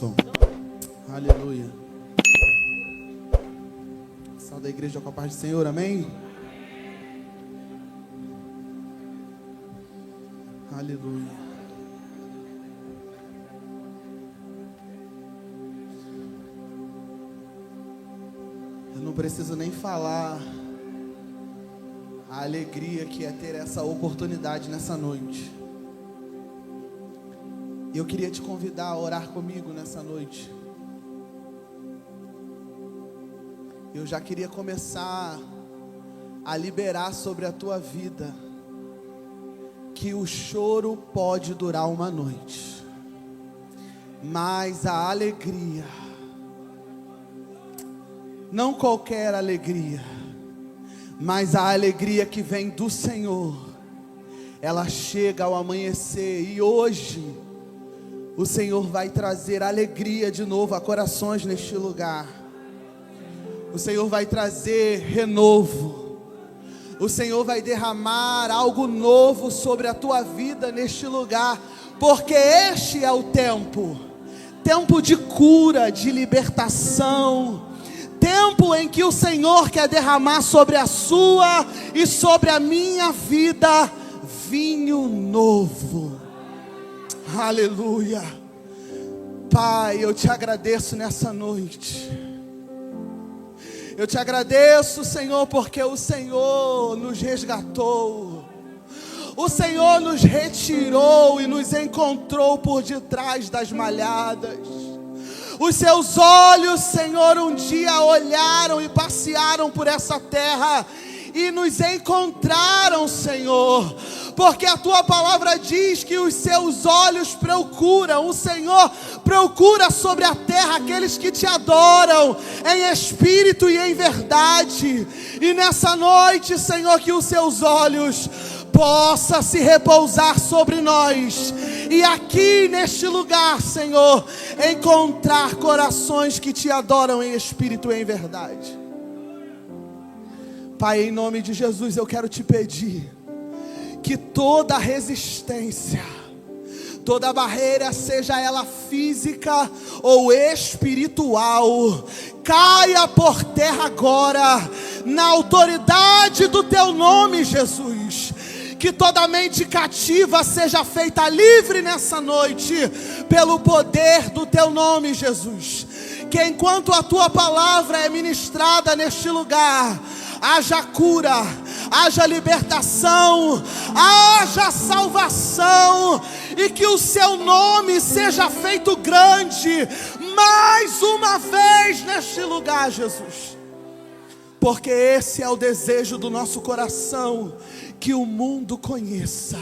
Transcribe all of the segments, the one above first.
som. Aleluia. Sal da igreja com a paz do Senhor, amém? Aleluia. Eu não preciso nem falar a alegria que é ter essa oportunidade nessa noite. Eu queria te convidar a orar comigo nessa noite. Eu já queria começar a liberar sobre a tua vida que o choro pode durar uma noite, mas a alegria, não qualquer alegria, mas a alegria que vem do Senhor, ela chega ao amanhecer. E hoje o Senhor vai trazer alegria de novo a corações neste lugar. O Senhor vai trazer renovo. O Senhor vai derramar algo novo sobre a tua vida neste lugar, porque este é o tempo de cura, de libertação, tempo em que o Senhor quer derramar sobre a sua e sobre a minha vida vinho novo. Aleluia. Pai, eu te agradeço nessa noite. Eu te agradeço, Senhor, porque o Senhor nos resgatou. O Senhor nos retirou e nos encontrou por detrás das malhadas. Os seus olhos, Senhor, um dia olharam e passearam por essa terra e nos encontraram, Senhor, porque a tua palavra diz que os seus olhos procuram, o Senhor procura sobre a terra aqueles que te adoram em espírito e em verdade. E nessa noite, Senhor, que os seus olhos possa se repousar sobre nós, e aqui neste lugar, Senhor, encontrar corações que te adoram em espírito e em verdade. Pai, em nome de Jesus, eu quero te pedir que toda resistência, toda barreira, seja ela física ou espiritual, caia por terra agora, na autoridade do teu nome, Jesus. Que toda mente cativa seja feita livre nessa noite, pelo poder do teu nome, Jesus. Que enquanto a tua palavra é ministrada neste lugar, haja cura, haja libertação, haja salvação, e que o seu nome seja feito grande, mais uma vez neste lugar, Jesus. Porque esse é o desejo do nosso coração, que o mundo conheça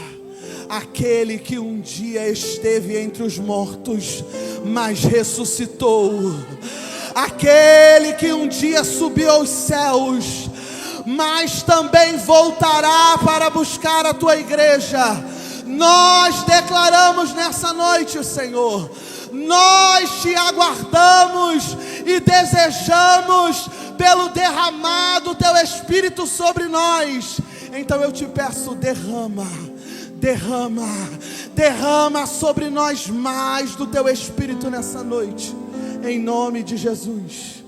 aquele que um dia esteve entre os mortos, mas ressuscitou. Aquele que um dia subiu aos céus, mas também voltará para buscar a tua igreja. Nós declaramos nessa noite, Senhor, nós te aguardamos e desejamos pelo derramado teu Espírito sobre nós. Então eu te peço, derrama sobre nós mais do teu Espírito nessa noite, em nome de Jesus.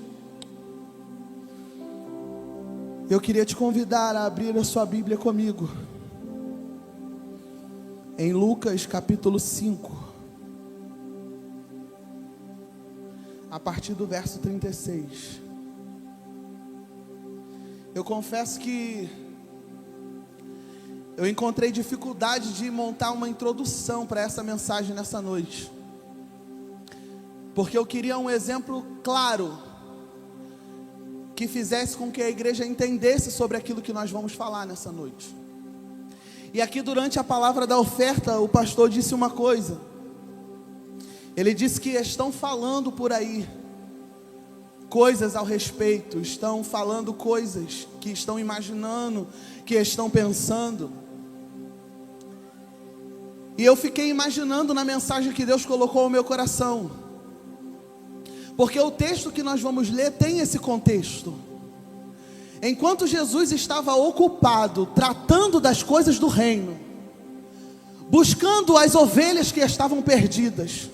Eu queria te convidar a abrir a sua Bíblia comigo em Lucas capítulo 5, a partir do verso 36. Eu confesso que eu encontrei dificuldade de montar uma introdução para essa mensagem nessa noite, porque eu queria um exemplo claro, que fizesse com que a igreja entendesse sobre aquilo que nós vamos falar nessa noite. E aqui durante a palavra da oferta, o pastor disse uma coisa. Ele disse que estão falando por aí coisas ao respeito, estão falando coisas que estão imaginando, que estão pensando. E eu fiquei imaginando na mensagem que Deus colocou no meu coração, porque o texto que nós vamos ler tem esse contexto. Enquanto Jesus estava ocupado tratando das coisas do reino, buscando as ovelhas que estavam perdidas,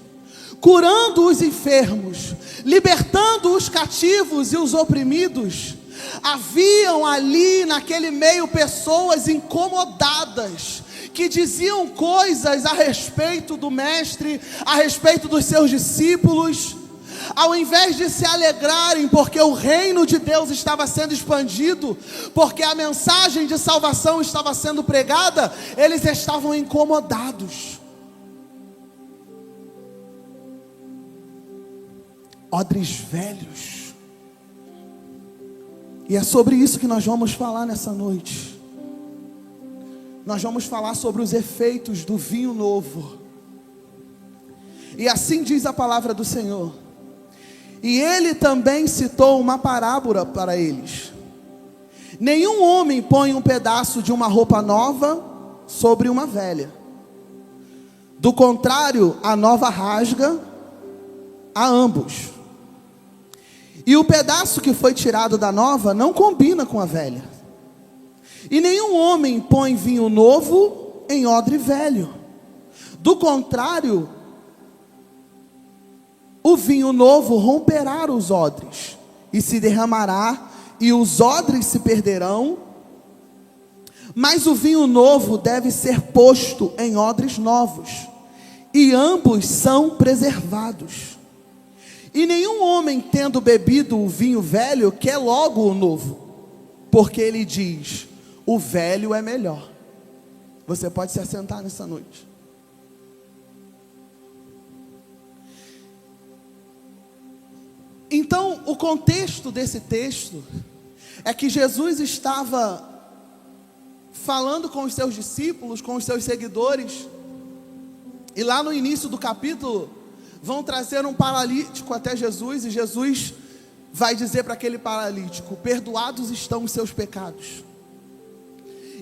curando os enfermos, libertando os cativos e os oprimidos. Haviam ali naquele meio pessoas incomodadas, que diziam coisas a respeito do mestre, a respeito dos seus discípulos. Ao invés de se alegrarem porque o reino de Deus estava sendo expandido, porque a mensagem de salvação estava sendo pregada, eles estavam incomodados. Odres velhos. E é sobre isso que nós vamos falar nessa noite. Nós vamos falar sobre os efeitos do vinho novo. E assim diz a palavra do Senhor. E ele também citou uma parábola para eles. Nenhum homem põe um pedaço de uma roupa nova sobre uma velha. Do contrário, a nova rasga a ambos. E o pedaço que foi tirado da nova não combina com a velha. E nenhum homem põe vinho novo em odre velho. Do contrário, o vinho novo romperá os odres, e se derramará, e os odres se perderão. Mas o vinho novo deve ser posto em odres novos, e ambos são preservados. E nenhum homem, tendo bebido o vinho velho, quer logo o novo, porque ele diz: o velho é melhor. Você pode se assentar nessa noite. Então, o contexto desse texto é que Jesus estava falando com os seus discípulos, com os seus seguidores, e lá no início do capítulo, vão trazer um paralítico até Jesus, e Jesus vai dizer para aquele paralítico: perdoados estão os seus pecados.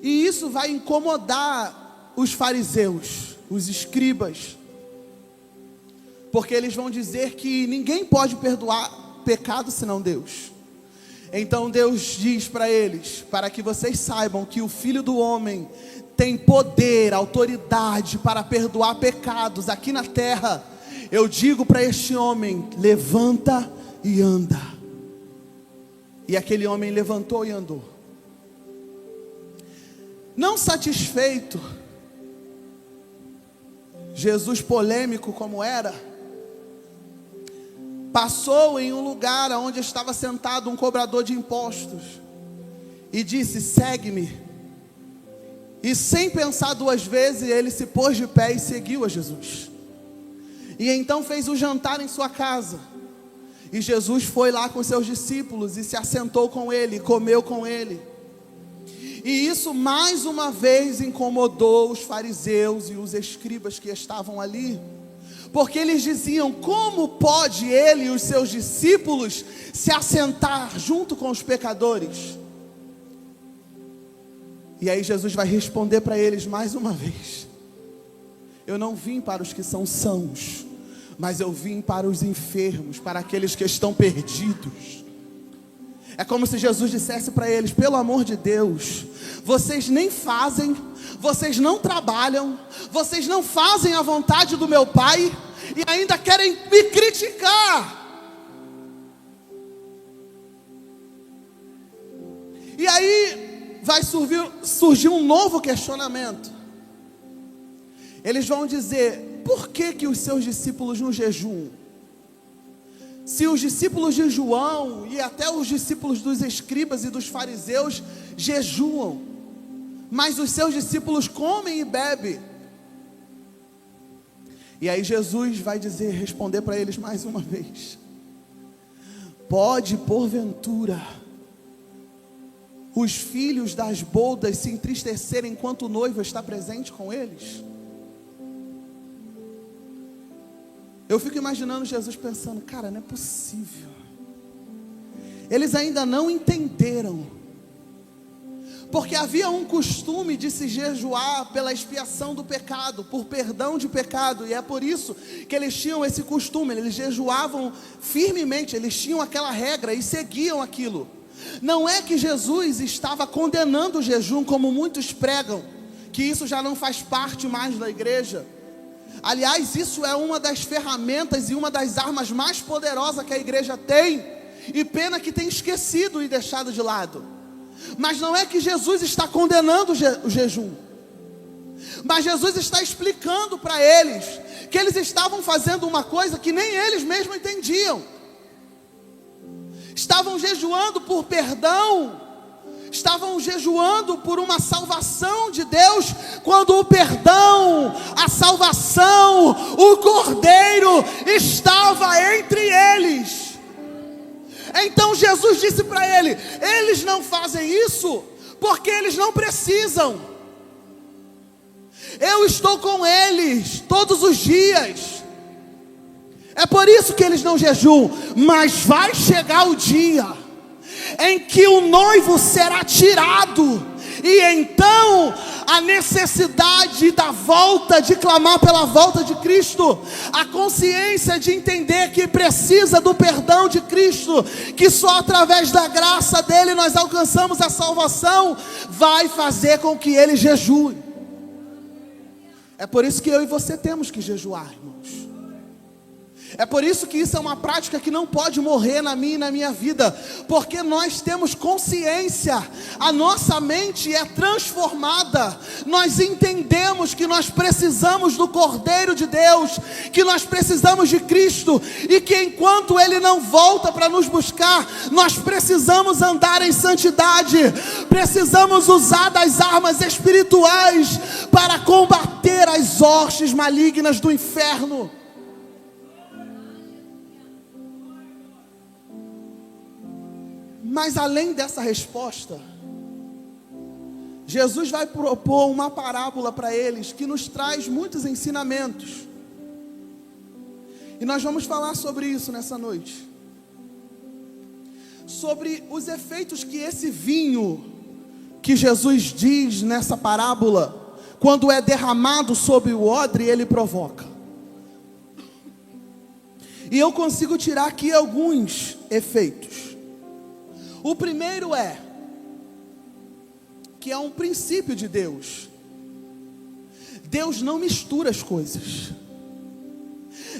E isso vai incomodar os fariseus, os escribas, porque eles vão dizer que ninguém pode perdoar pecado senão Deus. Então Deus diz para eles: para que vocês saibam que o Filho do Homem tem poder, autoridade para perdoar pecados aqui na terra, eu digo para este homem: levanta e anda. E aquele homem levantou e andou. Não satisfeito, Jesus, polêmico como era, passou em um lugar onde estava sentado um cobrador de impostos e disse: segue-me. E sem pensar duas vezes, ele se pôs de pé e seguiu a Jesus. E então fez um jantar em sua casa. E Jesus foi lá com seus discípulos e se assentou com ele, comeu com ele. E isso mais uma vez incomodou os fariseus e os escribas que estavam ali, porque eles diziam: como pode ele e os seus discípulos se assentar junto com os pecadores? E aí Jesus vai responder para eles mais uma vez: eu não vim para os que são sãos, mas eu vim para os enfermos, para aqueles que estão perdidos. É como se Jesus dissesse para eles: pelo amor de Deus, vocês nem fazem, vocês não trabalham, vocês não fazem a vontade do meu Pai, e ainda querem me criticar. E aí vai surgir um novo questionamento. Eles vão dizer: por que os seus discípulos não jejuam? Se os discípulos de João e até os discípulos dos escribas e dos fariseus jejuam, mas os seus discípulos comem e bebem. E aí Jesus vai responder para eles mais uma vez: pode porventura os filhos das boldas se entristecerem enquanto o noivo está presente com eles? Eu fico imaginando Jesus pensando: cara, não é possível. Eles ainda não entenderam. Porque havia um costume de se jejuar pela expiação do pecado, por perdão de pecado. E é por isso que eles tinham esse costume. Eles jejuavam firmemente, eles tinham aquela regra e seguiam aquilo. Não é que Jesus estava condenando o jejum, como muitos pregam, que isso já não faz parte mais da igreja. Aliás, isso é uma das ferramentas e uma das armas mais poderosas que a igreja tem, e pena que tem esquecido e deixado de lado. Mas não é que Jesus está condenando o jejum, mas Jesus está explicando para eles que eles estavam fazendo uma coisa que nem eles mesmos entendiam. Estavam jejuando por perdão, estavam jejuando por uma salvação de Deus, quando o perdão, a salvação, o Cordeiro estava entre eles. Então Jesus disse para eles não fazem isso porque eles não precisam. Eu estou com eles todos os dias. É por isso que eles não jejuam. Mas vai chegar o dia em que o noivo será tirado, e então a necessidade da volta, de clamar pela volta de Cristo, a consciência de entender que precisa do perdão de Cristo, que só através da graça dele nós alcançamos a salvação, vai fazer com que ele jejue. É por isso que eu e você temos que jejuar, irmãos. É por isso que isso é uma prática que não pode morrer na minha e na minha vida, porque nós temos consciência, a nossa mente é transformada, nós entendemos que nós precisamos do Cordeiro de Deus, que nós precisamos de Cristo, e que enquanto Ele não volta para nos buscar, nós precisamos andar em santidade, precisamos usar das armas espirituais para combater as hostes malignas do inferno. Mas além dessa resposta, Jesus vai propor uma parábola para eles que nos traz muitos ensinamentos. E nós vamos falar sobre isso nessa noite. Sobre os efeitos que esse vinho que Jesus diz nessa parábola, quando é derramado sobre o odre, ele provoca. E eu consigo tirar aqui alguns efeitos. O primeiro é que é um princípio de Deus. Deus não mistura as coisas.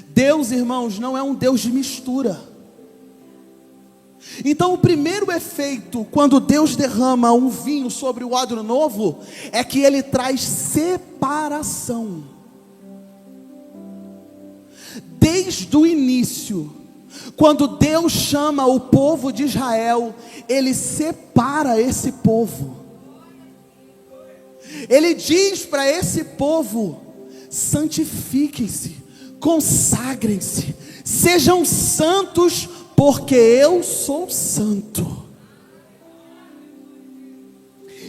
Deus, irmãos, não é um Deus de mistura. Então o primeiro efeito, quando Deus derrama um vinho sobre o odre novo, é que ele traz separação. Desde o início, quando Deus chama o povo de Israel, Ele separa esse povo. Ele diz para esse povo: santifiquem-se, consagrem-se, sejam santos, porque eu sou santo.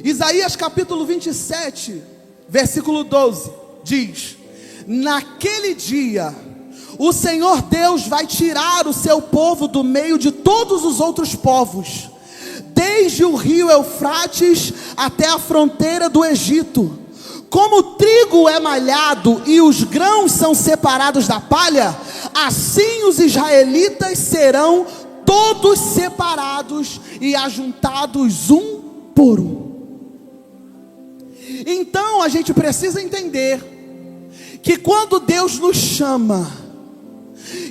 Isaías capítulo 27, versículo 12, diz: naquele dia o Senhor Deus vai tirar o seu povo do meio de todos os outros povos, desde o rio Eufrates até a fronteira do Egito. Como o trigo é malhado e os grãos são separados da palha, assim os israelitas serão todos separados e ajuntados um por um. Então a gente precisa entender que quando Deus nos chama,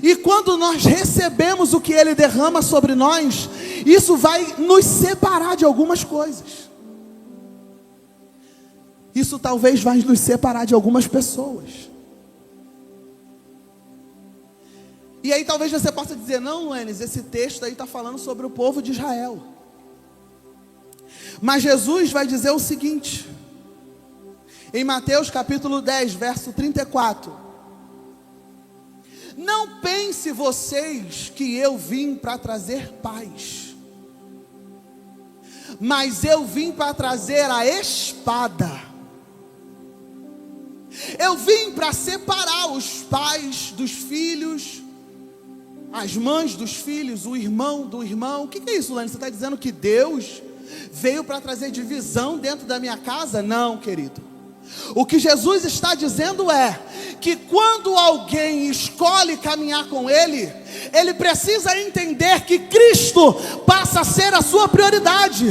e quando nós recebemos o que Ele derrama sobre nós, isso vai nos separar de algumas coisas. Isso talvez vai nos separar de algumas pessoas. E aí talvez você possa dizer: não, Enes, esse texto aí está falando sobre o povo de Israel. Mas Jesus vai dizer o seguinte, em Mateus capítulo 10, verso 34. Não pense vocês que eu vim para trazer paz, mas eu vim para trazer a espada. Eu vim para separar os pais dos filhos, as mães dos filhos, o irmão do irmão. O que é isso, Lani? Você está dizendo que Deus veio para trazer divisão dentro da minha casa? Não, querido. O que Jesus está dizendo é que quando alguém escolhe caminhar com Ele, ele precisa entender que Cristo passa a ser a sua prioridade,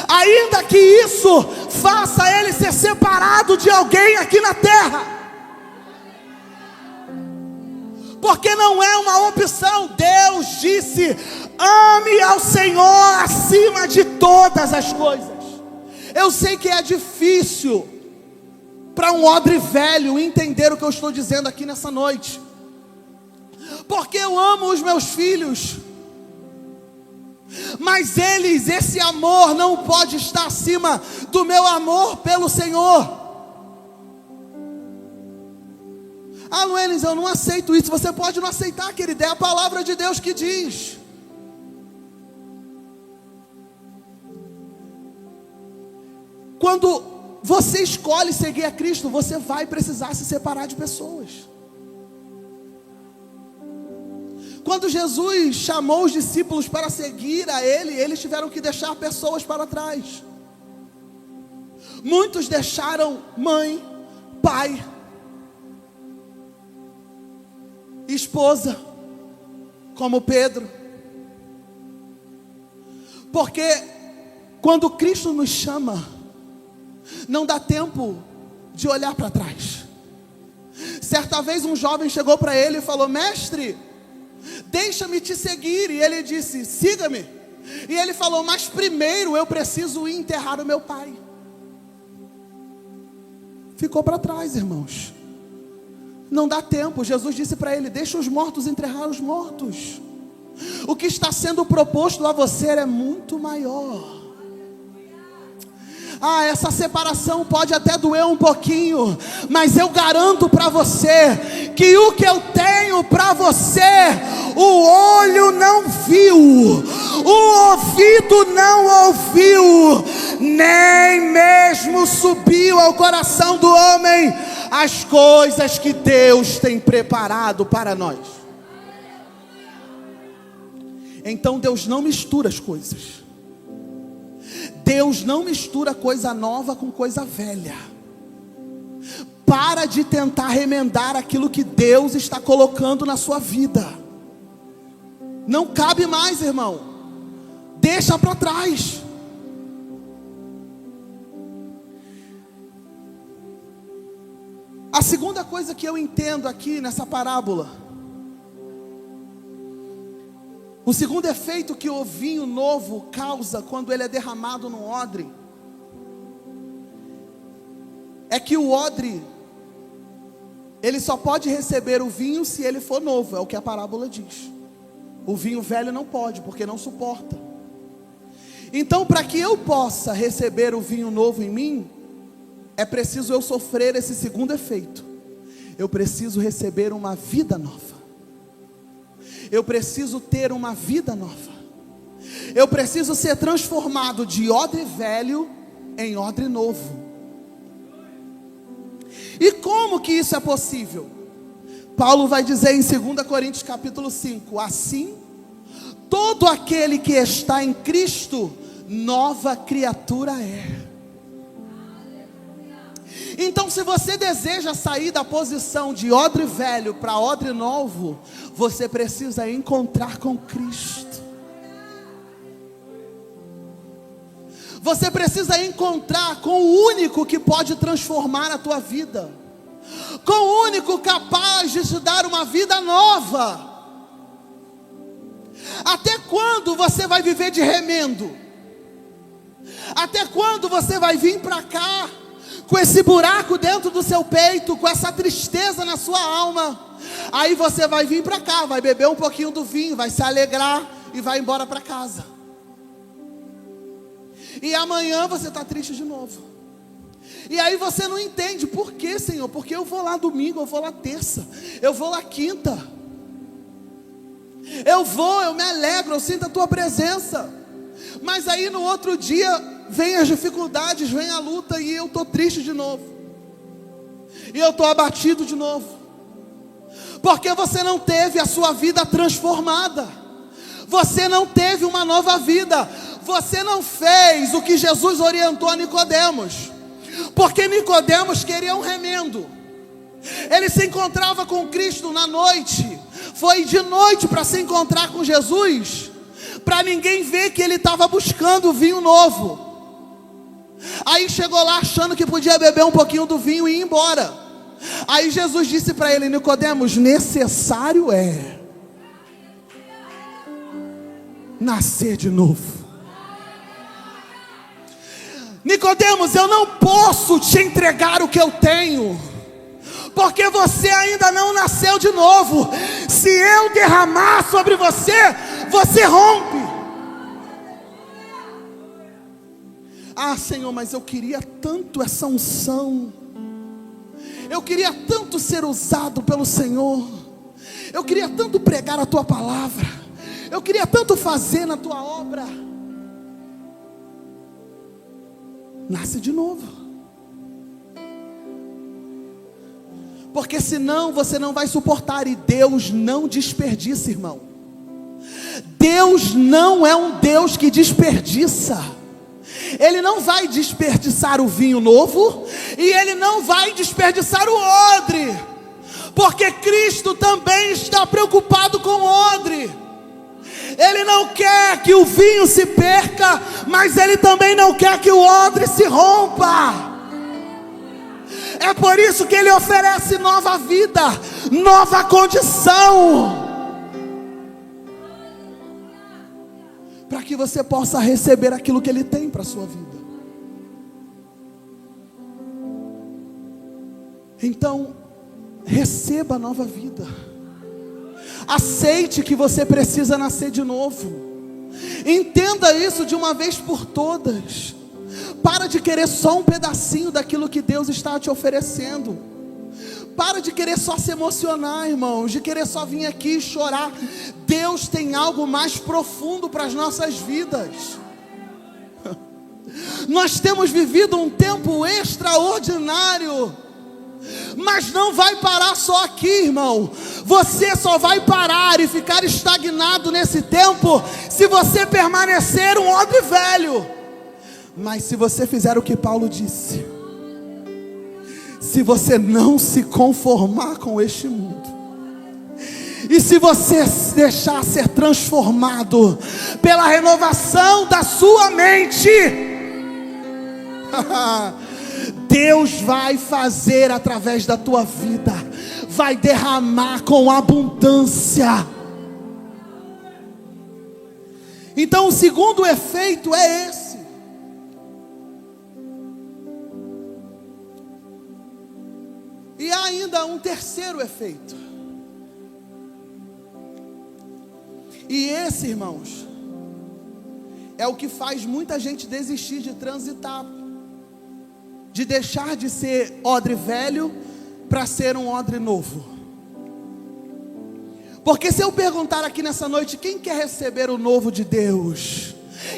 ainda que isso faça ele ser separado de alguém aqui na terra. porque não é uma opção. Deus disse: ame ao Senhor acima de todas as coisas. Eu sei que é difícil para um odre velho entender o que eu estou dizendo aqui nessa noite, porque eu amo os meus filhos, mas esse amor não pode estar acima do meu amor pelo Senhor. Ah, Luenis, eu não aceito isso. Você pode não aceitar, querida, é a palavra de Deus que diz. Quando você escolhe seguir a Cristo, você vai precisar se separar de pessoas. Quando Jesus chamou os discípulos para seguir a Ele, eles tiveram que deixar pessoas para trás. Muitos deixaram mãe, pai, esposa, como Pedro. Porque quando Cristo nos chama, não dá tempo de olhar para trás. Certa vez um jovem chegou para ele e falou: mestre, deixa-me te seguir. E ele disse: siga-me. E ele falou: mas primeiro eu preciso ir enterrar o meu pai. Ficou para trás, irmãos. Não dá tempo. Jesus disse para ele: deixa os mortos enterrar os mortos. O que está sendo proposto a você é muito maior. Ah, essa separação pode até doer um pouquinho, mas eu garanto para você que o que eu tenho para você, o olho não viu, o ouvido não ouviu, nem mesmo subiu ao coração do homem as coisas que Deus tem preparado para nós. Então Deus não mistura as coisas. Deus não mistura coisa nova com coisa velha. Para de tentar remendar aquilo que Deus está colocando na sua vida. Não cabe mais, irmão. Deixa para trás. A segunda coisa que eu entendo aqui nessa parábola, o segundo efeito que o vinho novo causa quando ele é derramado no odre, é que o odre, ele só pode receber o vinho se ele for novo, é o que a parábola diz. O vinho velho não pode, porque não suporta. Então, para que eu possa receber o vinho novo em mim, é preciso eu sofrer esse segundo efeito. Eu preciso receber uma vida nova. Eu preciso ter uma vida nova. Eu preciso ser transformado de odre velho em odre novo. E como que isso é possível? Paulo vai dizer em 2 Coríntios capítulo 5: assim, todo aquele que está em Cristo, nova criatura é. Então, se você deseja sair da posição de odre velho para odre novo, você precisa encontrar com Cristo. Você precisa encontrar com o único que pode transformar a tua vida, com o único capaz de te dar uma vida nova. Até quando você vai viver de remendo? Até quando você vai vir para cá com esse buraco dentro do seu peito, com essa tristeza na sua alma? Aí você vai vir para cá, vai beber um pouquinho do vinho, vai se alegrar e vai embora para casa. E amanhã você está triste de novo. E aí você não entende: por que, Senhor? Porque eu vou lá domingo, eu vou lá terça, eu vou lá quinta, eu me alegro, eu sinto a tua presença. Mas aí no outro dia vem as dificuldades, vem a luta, e eu estou triste de novo, e eu estou abatido de novo, porque você não teve a sua vida transformada, você não teve uma nova vida, você não fez o que Jesus orientou a Nicodemos, porque Nicodemos queria um remendo. Ele se encontrava com Cristo na noite, foi de noite para se encontrar com Jesus, para ninguém ver que ele estava buscando vinho novo. Aí chegou lá achando que podia beber um pouquinho do vinho e ir embora. Aí Jesus disse para ele: Nicodemos, necessário é nascer de novo. Nicodemos, eu não posso te entregar o que eu tenho, porque você ainda não nasceu de novo. Se eu derramar sobre você, você rompe. Ah, Senhor, mas eu queria tanto essa unção, eu queria tanto ser usado pelo Senhor, eu queria tanto pregar a tua palavra, eu queria tanto fazer na tua obra. Nasce de novo, porque senão você não vai suportar. E Deus não desperdiça, irmão. Deus não é um Deus que desperdiça. Ele não vai desperdiçar o vinho novo, e Ele não vai desperdiçar o odre, porque Cristo também está preocupado com o odre. Ele não quer que o vinho se perca, mas Ele também não quer que o odre se rompa. É por isso que Ele oferece nova vida, nova condição, para que você possa receber aquilo que Ele tem para a sua vida. Então, receba a nova vida. Aceite que você precisa nascer de novo. Entenda isso de uma vez por todas. Para de querer só um pedacinho daquilo que Deus está te oferecendo. Para de querer só se emocionar, irmãos, de querer só vir aqui e chorar. Deus tem algo mais profundo para as nossas vidas. Nós temos vivido um tempo extraordinário, mas não vai parar só aqui, irmão. Você só vai parar e ficar estagnado nesse tempo se você permanecer um odre velho. Mas se você fizer o que Paulo disse, se você não se conformar com este mundo, e se você se deixar ser transformado pela renovação da sua mente, Deus vai fazer através da tua vida, vai derramar com abundância. Então o segundo efeito é esse. E há ainda um terceiro efeito. E esse, irmãos, é o que faz muita gente desistir de transitar, de deixar de ser odre velho para ser um odre novo. Porque se eu perguntar aqui nessa noite, quem quer receber o novo de Deus?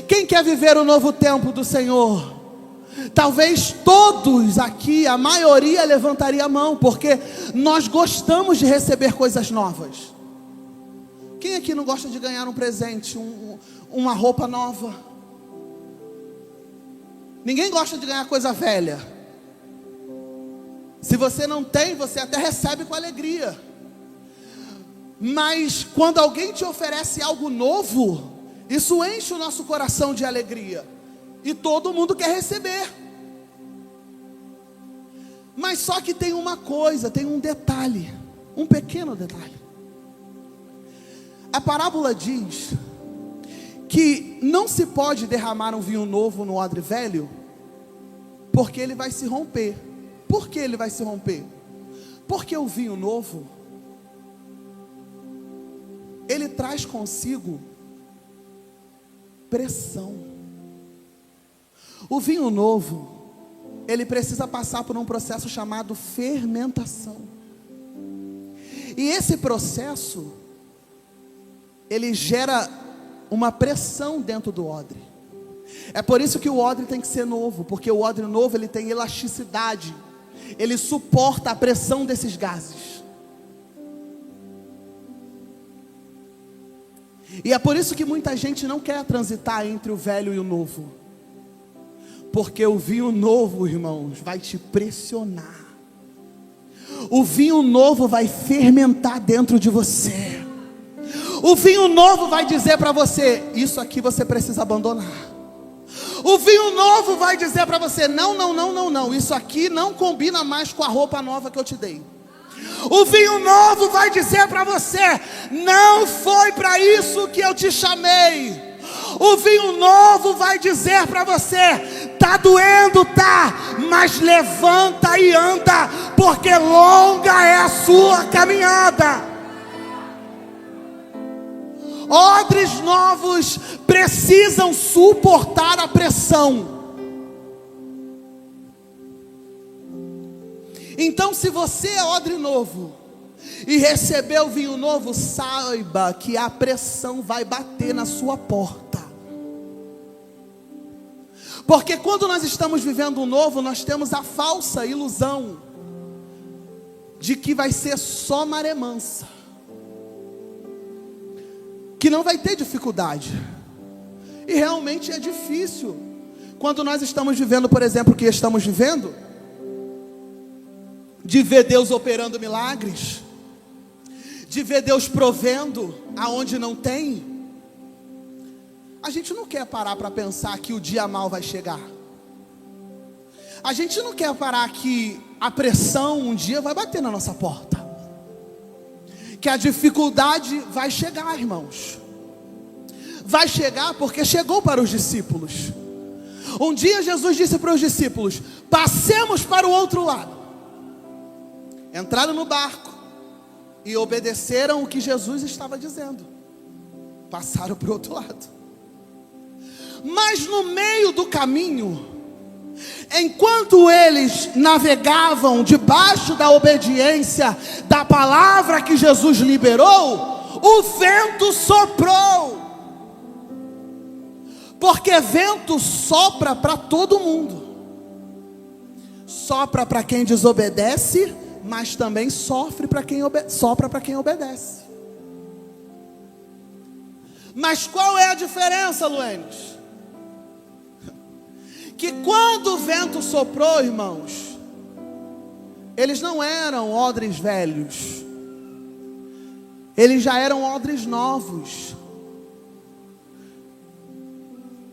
Quem quer viver o novo tempo do Senhor? Talvez todos aqui, a maioria levantaria a mão, porque nós gostamos de receber coisas novas. Quem aqui não gosta de ganhar um presente, uma roupa nova? Ninguém gosta de ganhar coisa velha. Se você não tem, você até recebe com alegria. Mas quando alguém te oferece algo novo, isso enche o nosso coração de alegria. E todo mundo quer receber. Mas só que tem uma coisa, tem um detalhe, um pequeno detalhe. A parábola diz que não se pode derramar um vinho novo no odre velho, porque ele vai se romper. Por que ele vai se romper? Porque o vinho novo, ele traz consigo pressão. O vinho novo, ele precisa passar por um processo chamado fermentação. E esse processo, ele gera uma pressão dentro do odre. É por isso que o odre tem que ser novo, porque o odre novo, ele tem elasticidade, ele suporta a pressão desses gases. E é por isso que muita gente não quer transitar entre o velho e o novo, porque o vinho novo, irmãos, vai te pressionar. O vinho novo vai fermentar dentro de você. O vinho novo vai dizer para você: isso aqui você precisa abandonar. O vinho novo vai dizer para você: não, não, não, não, não, isso aqui não combina mais com a roupa nova que eu te dei. O vinho novo vai dizer para você: não foi para isso que eu te chamei. O vinho novo vai dizer para você: tá doendo, tá, mas levanta e anda, porque longa é a sua caminhada. Odres novos precisam suportar a pressão. Então, se você é odre novo e recebeu vinho novo, saiba que a pressão vai bater na sua porta. Porque quando nós estamos vivendo o novo, nós temos a falsa ilusão de que vai ser só maré mansa, que não vai ter dificuldade. E realmente é difícil. Quando nós estamos vivendo, por exemplo, o que estamos vivendo, de ver Deus operando milagres, de ver Deus provendo aonde não tem, a gente não quer parar para pensar que o dia mal vai chegar. A gente não quer parar que a pressão um dia vai bater na nossa porta, que a dificuldade vai chegar, irmãos. Vai chegar porque chegou para os discípulos. Um dia Jesus disse para os discípulos: passemos para o outro lado. Entraram no barco e obedeceram o que Jesus estava dizendo. Passaram para o outro lado. Mas no meio do caminho, enquanto eles navegavam debaixo da obediência da palavra que Jesus liberou, o vento soprou. Porque vento sopra para todo mundo. Sopra para quem desobedece, mas também sopra para quem obedece. Mas qual é a diferença, Luenes? Que quando o vento soprou, irmãos, eles não eram odres velhos, eles já eram odres novos.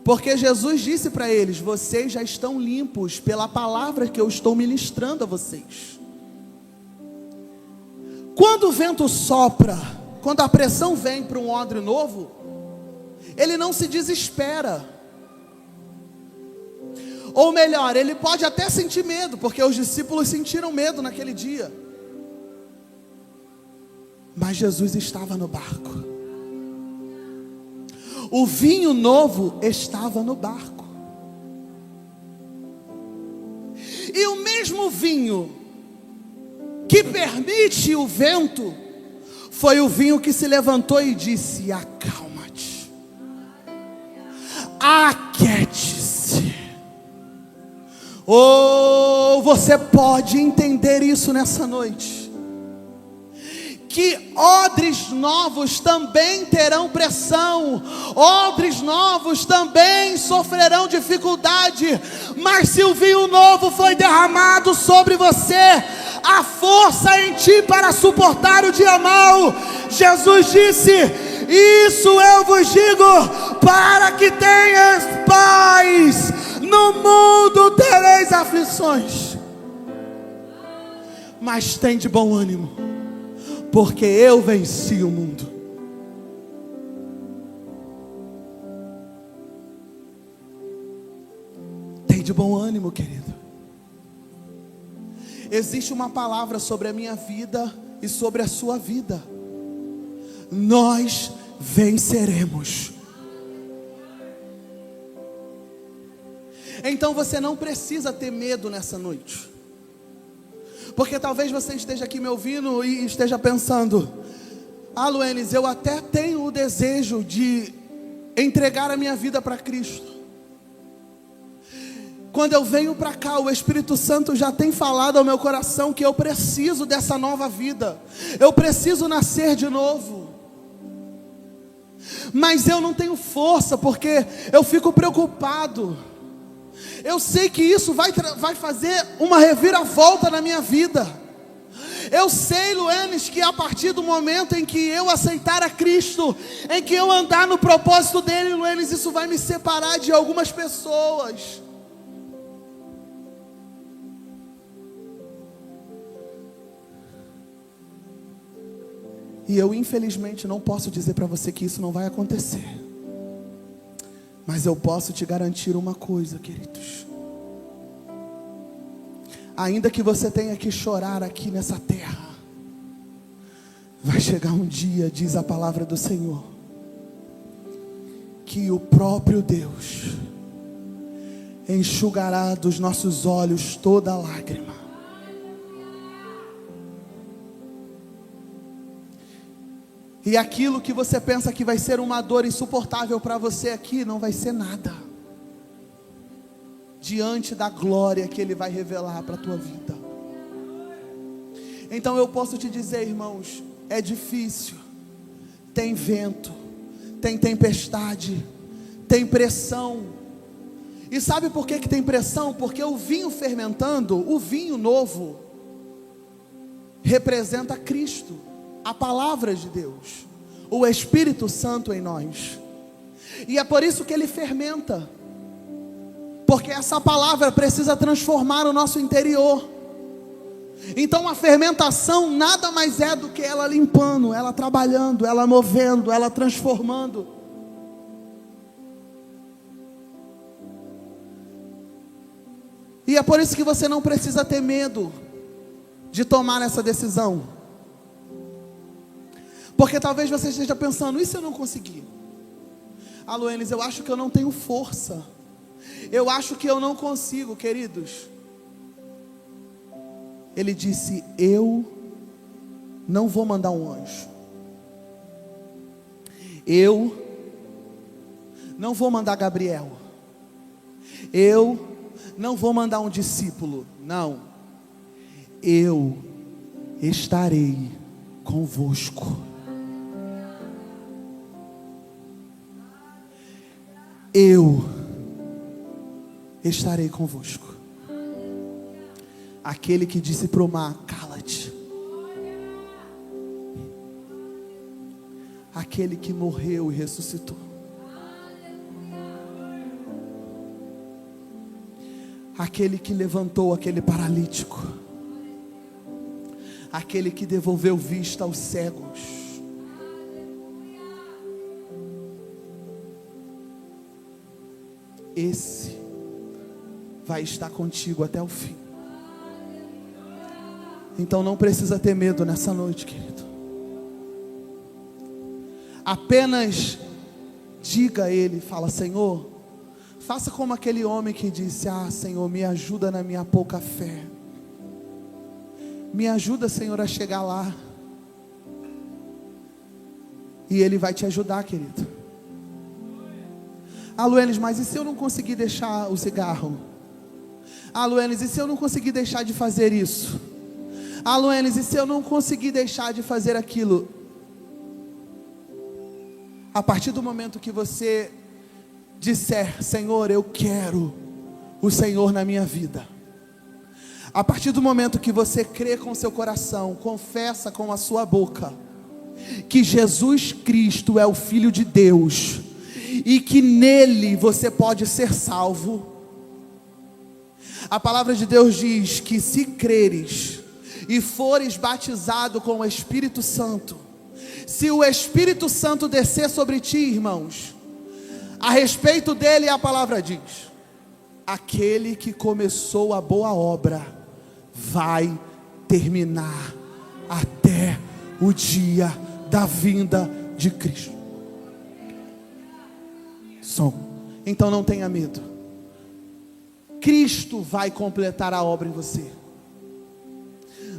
Porque Jesus disse para eles: vocês já estão limpos pela palavra que eu estou ministrando a vocês. Quando o vento sopra, quando a pressão vem para um odre novo, ele não se desespera. Ou melhor, ele pode até sentir medo, porque os discípulos sentiram medo naquele dia. Mas Jesus estava no barco. O vinho novo estava no barco. E o mesmo vinho que permite o vento foi o vinho que se levantou e disse: acalma-te, aquiete-se. Oh, você pode entender isso nessa noite, que odres novos também terão pressão, odres novos também sofrerão dificuldade, mas se o vinho novo foi derramado sobre você, a força em ti para suportar o dia mau. Jesus disse: isso eu vos digo, para que tenhas paz. No mundo tereis aflições, mas tem de bom ânimo, porque eu venci o mundo. Tem de bom ânimo, querido. Existe uma palavra sobre a minha vida e sobre a sua vida. Nós venceremos. Então você não precisa ter medo nessa noite. Porque talvez você esteja aqui me ouvindo e esteja pensando: ah, Luenes, eu até tenho o desejo de entregar a minha vida para Cristo. Quando eu venho para cá, o Espírito Santo já tem falado ao meu coração que eu preciso dessa nova vida. Eu preciso nascer de novo. Mas eu não tenho força, porque eu fico preocupado. Eu sei que isso vai fazer uma reviravolta na minha vida. Eu sei, Luenes, que a partir do momento em que eu aceitar a Cristo, em que eu andar no propósito dele, Luenes, isso vai me separar de algumas pessoas. E eu infelizmente não posso dizer para você que isso não vai acontecer. Mas eu posso te garantir uma coisa, queridos. Ainda que você tenha que chorar aqui nessa terra, vai chegar um dia, diz a palavra do Senhor, que o próprio Deus enxugará dos nossos olhos toda lágrima. E aquilo que você pensa que vai ser uma dor insuportável para você aqui, não vai ser nada diante da glória que Ele vai revelar para a tua vida. Então eu posso te dizer, irmãos, é difícil, tem vento, tem tempestade, tem pressão. E sabe por que tem pressão? Porque o vinho fermentando, o vinho novo, representa Cristo, a palavra de Deus, o Espírito Santo em nós. E é por isso que ele fermenta, porque essa palavra precisa transformar o nosso interior. Então a fermentação nada mais é do que ela limpando, ela trabalhando, ela movendo, ela transformando. E é por isso que você não precisa ter medo de tomar essa decisão. Porque talvez você esteja pensando, e se eu não conseguir? Ah, Luenes, eu acho que eu não tenho força. Eu acho que eu não consigo, queridos. Ele disse, eu não vou mandar um anjo. Eu não vou mandar Gabriel. Eu não vou mandar um discípulo. Não. Eu estarei convosco. Eu estarei convosco. Aquele que disse para o mar, cala-te. Aquele que morreu e ressuscitou. Aquele que levantou aquele paralítico. Aquele que devolveu vista aos cegos. Esse vai estar contigo até o fim. Então não precisa ter medo nessa noite, querido. Apenas diga a Ele, fala, Senhor, faça como aquele homem que disse, Senhor, me ajuda na minha pouca fé. Me ajuda, Senhor, a chegar lá. E Ele vai te ajudar, querido. Luenes, mas e se eu não conseguir deixar o cigarro? Luenes, e se eu não conseguir deixar de fazer isso? Luenes, e se eu não conseguir deixar de fazer aquilo? A partir do momento que você disser, Senhor, eu quero o Senhor na minha vida. A partir do momento que você crê com seu coração, confessa com a sua boca, que Jesus Cristo é o Filho de Deus, e que nele você pode ser salvo. A palavra de Deus diz que se creres e fores batizado com o Espírito Santo, se o Espírito Santo descer sobre ti, irmãos, a respeito dele a palavra diz, aquele que começou a boa obra vai terminar até o dia da vinda de Cristo. Então não tenha medo. Cristo vai completar a obra em você.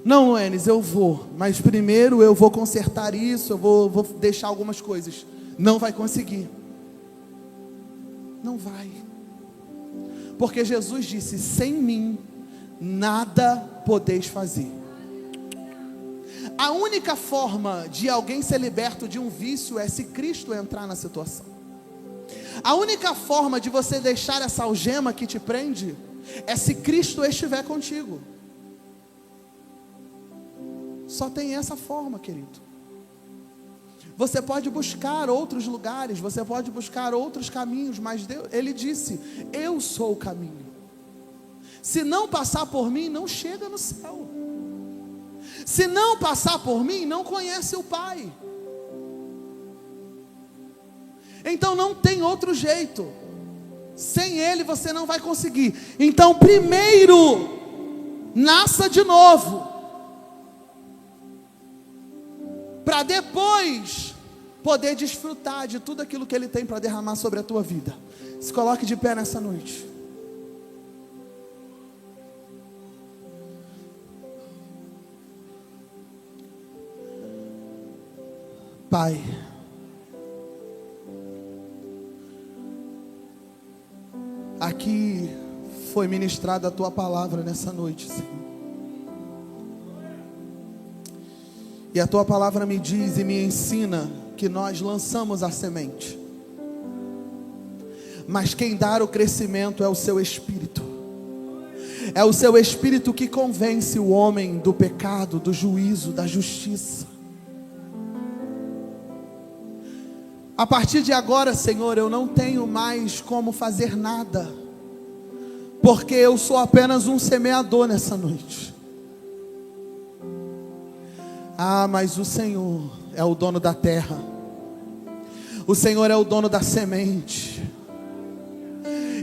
Não, Luenes, eu vou, mas primeiro eu vou consertar isso, eu vou deixar algumas coisas. Não vai conseguir. Não vai. Porque Jesus disse, sem mim nada podeis fazer. A única forma de alguém ser liberto de um vício é se Cristo entrar na situação. A única forma de você deixar essa algema que te prende é se Cristo estiver contigo. Só tem essa forma, querido. Você pode buscar outros lugares, você pode buscar outros caminhos, mas Deus, Ele disse: eu sou o caminho. Se não passar por mim, não chega no céu. Se não passar por mim, não conhece o Pai. Então não tem outro jeito. Sem Ele você não vai conseguir. Então primeiro, nasça de novo, para depois poder desfrutar de tudo aquilo que Ele tem para derramar sobre a tua vida. Se coloque de pé nessa noite. Pai, aqui foi ministrada a Tua palavra nessa noite, Senhor. E a Tua palavra me diz e me ensina que nós lançamos a semente, mas quem dá o crescimento é o Seu Espírito. É o Seu Espírito que convence o homem do pecado, do juízo, da justiça. A partir de agora, Senhor, eu não tenho mais como fazer nada, porque eu sou apenas um semeador nessa noite. Ah, mas o Senhor é o dono da terra. O Senhor é o dono da semente.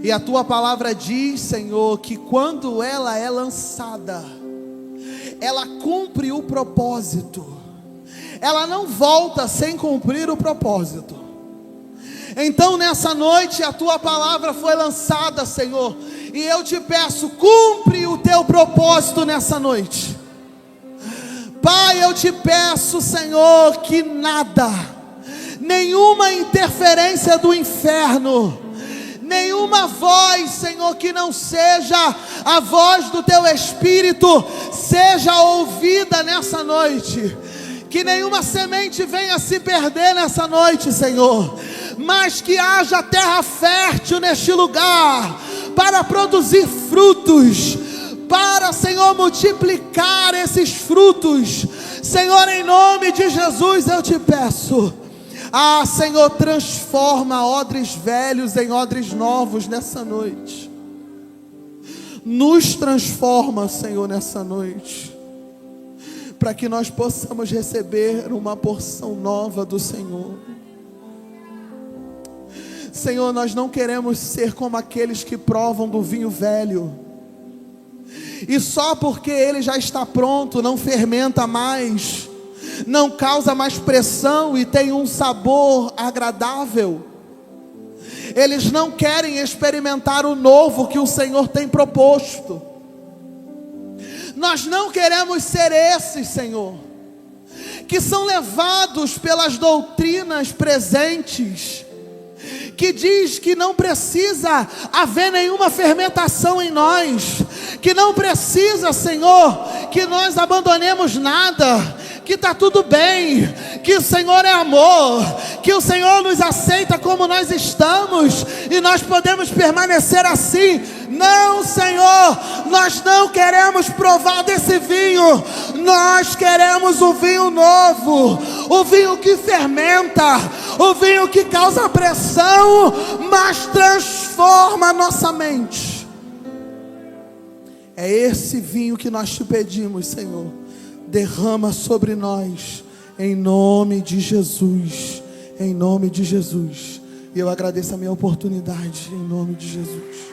E a Tua palavra diz, Senhor, que quando ela é lançada, ela cumpre o propósito. Ela não volta sem cumprir o propósito. Então nessa noite a Tua palavra foi lançada, Senhor, e eu te peço, cumpre o Teu propósito nessa noite. Pai, eu te peço, Senhor, que nada, nenhuma interferência do inferno, nenhuma voz, Senhor, que não seja a voz do Teu Espírito, seja ouvida nessa noite. Que nenhuma semente venha se perder nessa noite, Senhor, mas que haja terra fértil neste lugar, para produzir frutos, para, Senhor, multiplicar esses frutos. Senhor, em nome de Jesus eu te peço, Senhor, transforma odres velhos em odres novos nessa noite. Nos transforma, Senhor, nessa noite, para que nós possamos receber uma porção nova do Senhor. Senhor, nós não queremos ser como aqueles que provam do vinho velho, e só porque ele já está pronto, não fermenta mais, não causa mais pressão e tem um sabor agradável. Eles não querem experimentar o novo que o Senhor tem proposto. Nós não queremos ser esses, Senhor, que são levados pelas doutrinas presentes, que diz que não precisa haver nenhuma fermentação em nós, que não precisa, Senhor, que nós abandonemos nada, que está tudo bem, que o Senhor é amor, que o Senhor nos aceita como nós estamos, e nós podemos permanecer assim. Não, Senhor, nós não queremos provar desse vinho, nós queremos o vinho novo, o vinho que fermenta, o vinho que causa pressão, mas transforma a nossa mente. É esse vinho que nós te pedimos, Senhor. Derrama sobre nós, em nome de Jesus, em nome de Jesus. E eu agradeço a minha oportunidade, em nome de Jesus.